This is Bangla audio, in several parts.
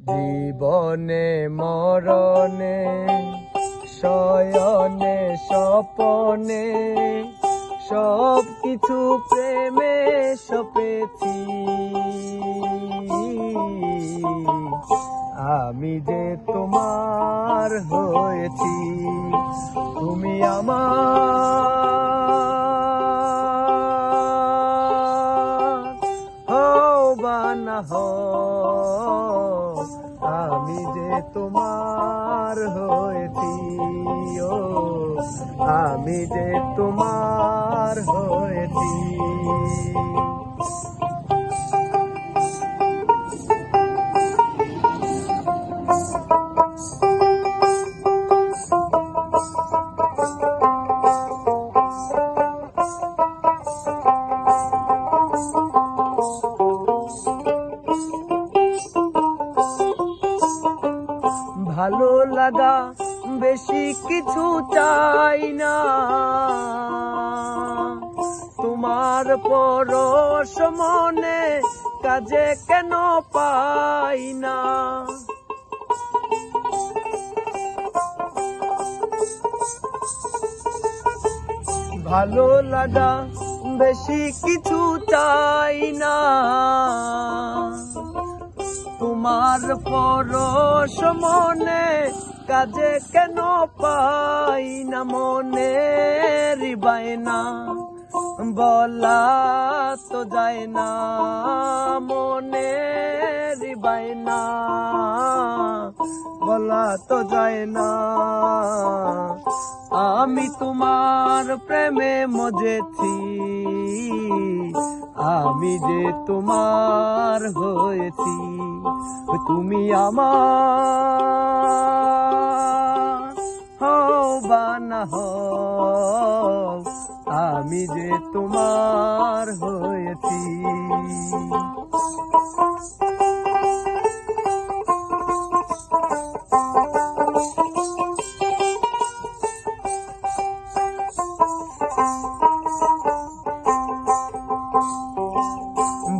জীবনে মরণে শয়নে স্বপনে সব কিছু প্রেমে সপেছি। আমি যে তোমার হয়েছি, তুমি আমার হও বা না হও, আমি যে তোমার হয়েছি। ও আমি যে তোমার হয়েছি। ভালো লাগা বেশি কিছু চাই না, তোমার পরশ মনে কাজে কেন পাই না। ভালো লাগা বেশি কিছু চাই না, তোমার পরশ মনে কাজে কেন পাই না। মনের বায়না বলা তো যায় না, মনের বায়না বলা তো যায় না। আমি তোমার প্রেমে মজেছি, আমি যে তোমার হয়েছি। তুমি আমার হও বা না হও, আমি যে তোমার হয়েছি।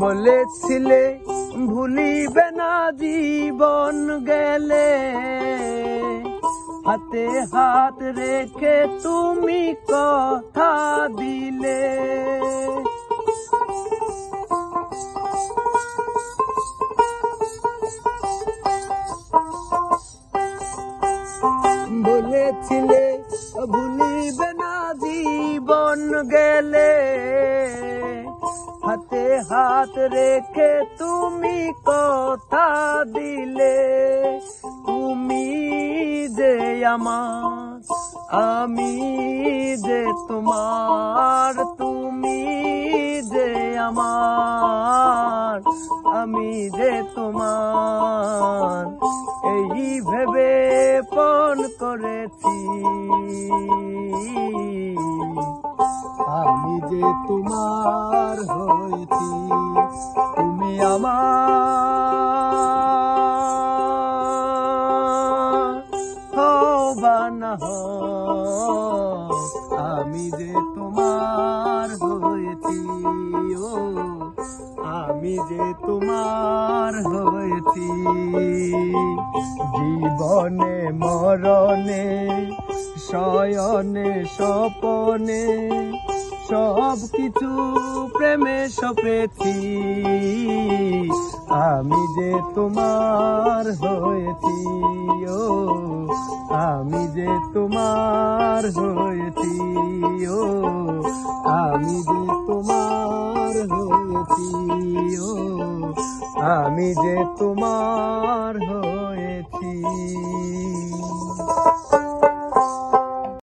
বলেছিলে ভুলিবে না জীবন গেলে, হাতে হাত রেখে তুমি কথা দিলে। বলেছিলে ভুলিবে না জীবন গেলে, হাতে হাত রেখে তুমি কথা দিলে। তুমি যে আমার, আমি যে তোমার, তুমি যে আমার, আমি যে তোমার, এই ভেবে পণ করেছি। আমি যে তোমার হয়েছি, তুমি আমার হও বা না হও, আমি যে তোমার হয়েছি। ও আমি যে তোমার হয়েছি। জীবনে মরণে শয়নে স্বপনে সব কিছু প্রেমে সপেছি। আমি যে তোমার হয়েছি। ও আমি যে তোমার হয়েছি। ও আমি যে তোমার হয়েছি। ও আমি যে তোমার হয়েছি।